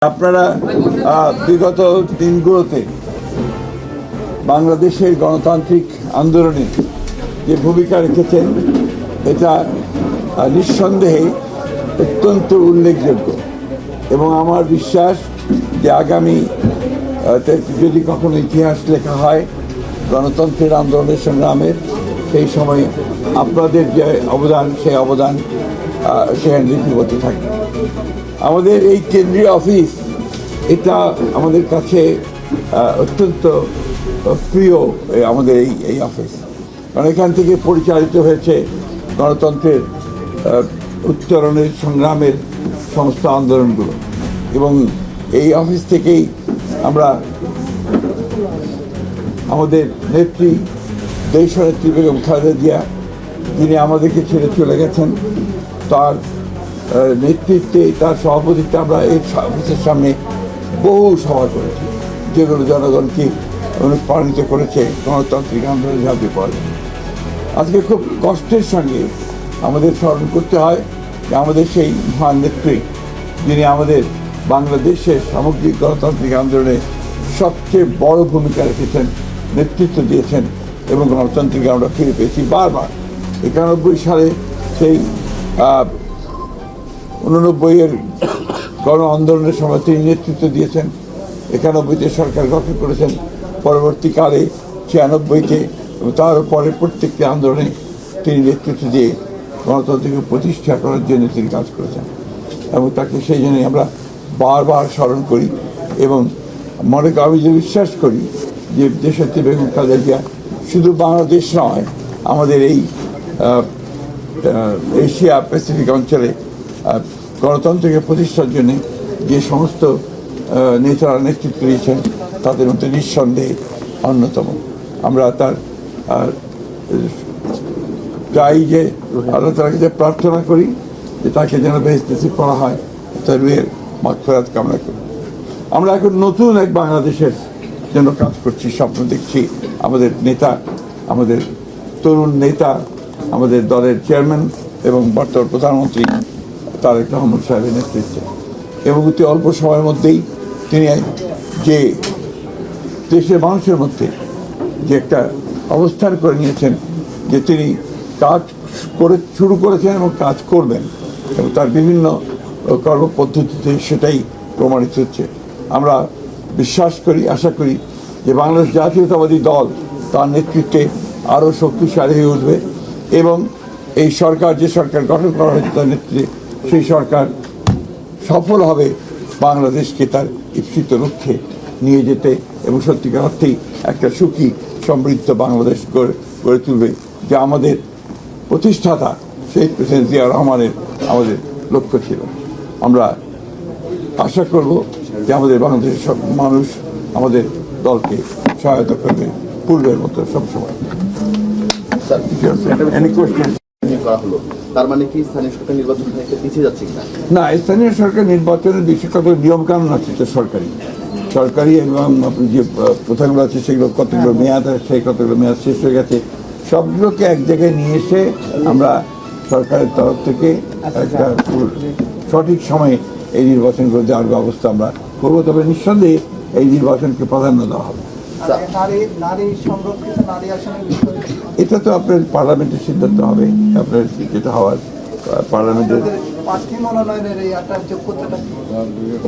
আপনারা বিগত দিনগুলোতে বাংলাদেশের গণতান্ত্রিক আন্দোলনে যে ভূমিকা রেখেছেন এটা নিঃসন্দেহে অত্যন্ত উল্লেখযোগ্য এবং আমার বিশ্বাস যে আগামী যদি কখনো ইতিহাস লেখা হয় গণতন্ত্রের আন্দোলনের সংগ্রামের সেই সময় আপনাদের যে অবদান সেই অবদান সেখানে লিপিবদ্ধ থাকবে। আমাদের এই কেন্দ্রীয় অফিস এটা আমাদের কাছে অত্যন্ত প্রিয় আমাদের এই অফিস, কারণ এখান থেকে পরিচালিত হয়েছে গণতন্ত্রের উত্তরণের সংগ্রামের সমস্ত আন্দোলনগুলো এবং এই অফিস থেকেই আমরা আমাদের নেত্রী দেশনেত্রী বেগম খালেদা জিয়া যিনি আমাদেরকে ছেড়ে চলে গেছেন তার নেতৃত্বে তার সভাপতিত্বে আমরা এই অফিসের সামনে বহু সভা করেছি যেগুলো জনগণকে অনুপ্রাণিত করেছে গণতান্ত্রিক আন্দোলনে ঝাঁপিয়ে পড়ে। আজকে খুব কষ্টের সঙ্গে আমাদের স্মরণ করতে হয় যে আমাদের সেই মহান নেত্রী যিনি আমাদের বাংলাদেশের সামগ্রিক গণতান্ত্রিক আন্দোলনে সবচেয়ে বড় ভূমিকা রেখেছেন, নেতৃত্ব দিয়েছেন এবং গণতন্ত্রকে আমরা ফিরে পেয়েছি বারবার। 91 সালে সেই 89-এর গণ আন্দোলনের সময় তিনি নেতৃত্ব দিয়েছেন, 91-তে সরকার গঠন করেছেন, পরবর্তীকালে 96-তে এবং তার পরের প্রত্যেকটি আন্দোলনে তিনি নেতৃত্ব দিয়ে গণতন্ত্রকে প্রতিষ্ঠা করার জন্য তিনি কাজ করেছেন এবং তাকে সেই জন্যই আমরা বারবার স্মরণ করি এবং আমি যে বিশ্বাস করি যে দেশনেত্রী বেগম খালেদা জিয়া শুধু বাংলাদেশ নয় আমাদের এই এশিয়া প্যাসিফিক অঞ্চলে গণতন্ত্রকে প্রতিষ্ঠার জন্য যে সমস্ত নেতারা নেতৃত্ব দিয়েছেন তাদের মধ্যে নিঃসন্দেহে অন্যতম। আমরা তার চাই যে আল্লাহ তাআলার কাছে প্রার্থনা করি যে তাকে যেন বেহেশত নসিব করা হয়, তার রুহের মাগফিরাত কামনা করি। আমরা এখন নতুন এক বাংলাদেশের জন্য কাজ করছি, স্বপ্ন দেখছি। আমাদের নেতা, আমাদের তরুণ নেতা, আমাদের দলের চেয়ারম্যান এবং বর্তমান প্রধানমন্ত্রী তারেক রহমান সাহেবের নেতৃত্বে এবং অতি অল্প সময়ের মধ্যেই তিনি যে দেশের মানুষের মধ্যে যে একটা অবস্থান করে নিয়েছেন যে তিনি কাজ শুরু করেছেন এবং কাজ করবেন এবং তার বিভিন্ন কর্মপদ্ধতিতে সেটাই প্রমাণিত হচ্ছে। আমরা বিশ্বাস করি, আশা করি যে বাংলাদেশ জাতীয়তাবাদী দল তার নেতৃত্বে আরও শক্তিশালী হয়ে উঠবে এবং এই সরকার যে সরকার গঠন করা হয়েছে তার নেতৃত্বে সেই সরকার সফল হবে বাংলাদেশকে তার ইপ্সিত লক্ষ্যে নিয়ে যেতে এবং সত্যিকার অর্থেই একটা সুখী সমৃদ্ধ বাংলাদেশ গড়ে তুলবে, যা আমাদের প্রতিষ্ঠাতা শহীদ প্রেসিডেন্ট জিয়া রহমানের আমাদের লক্ষ্য ছিল। আমরা আশা করব যে আমাদের বাংলাদেশের সব মানুষ আমাদের দলকে সহায়তা করবে পূর্বের মতো সবসময়। তার মানে কি স্থানীয় সরকার নির্বাচন থেকে পিছিয়ে যাচ্ছে কিনা? না, স্থানীয় সরকার নির্বাচনের বিশেষত নিয়মকানুন আছে তো সরকারি এবং যে প্রথাগুলো আছে সেগুলো কতগুলো মেয়াদ আছে, কতগুলো মেয়াদ শেষ হয়ে গেছে, সবগুলোকে এক জায়গায় নিয়ে এসে আমরা সরকারের তরফ থেকে একটা সঠিক সময়ে এই নির্বাচনগুলো দেওয়ার ব্যবস্থা আমরা করবো। তবে নিঃসন্দেহে এই নির্বাচনকে প্রাধান্য দেওয়া হবে। এটা তো আপনার পার্লামেন্টের সিদ্ধান্ত হবে, আপনার যেটা হওয়ার পার্লামেন্টের।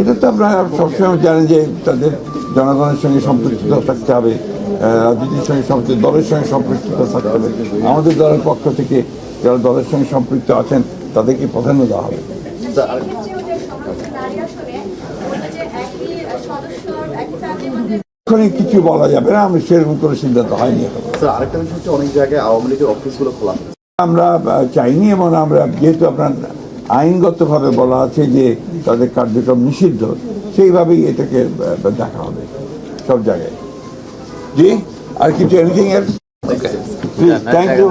এটা তো আপনারা সবসময় জানেন যে তাদের জনগণের সঙ্গে সম্পৃক্ততা থাকতে হবে, রাজনীতির সঙ্গে সম্পৃক্ত, দলের সঙ্গে সম্পৃক্ততা থাকতে হবে। আমাদের দলের পক্ষ থেকে যারা দলের সঙ্গে সম্পৃক্ত আছেন তাদেরকে প্রাধান্য দেওয়া হবে। এখনই কিছু বলা যাবে না, আমি সেরকম কোনো সিদ্ধান্ত হয়নি। আরেকটা বিষয় হচ্ছে অনেক জায়গায় আওয়ামী লীগের অফিসগুলো খোলা আমরা চাইনি এবং আমরা যেহেতু আপনার আইনগতভাবে বলা আছে যে তাদের কার্যক্রম নিষিদ্ধ, সেইভাবেই এটাকে দেখা হবে সব জায়গায়। জি, আর কিছু এনিথিং এলস? Thank you.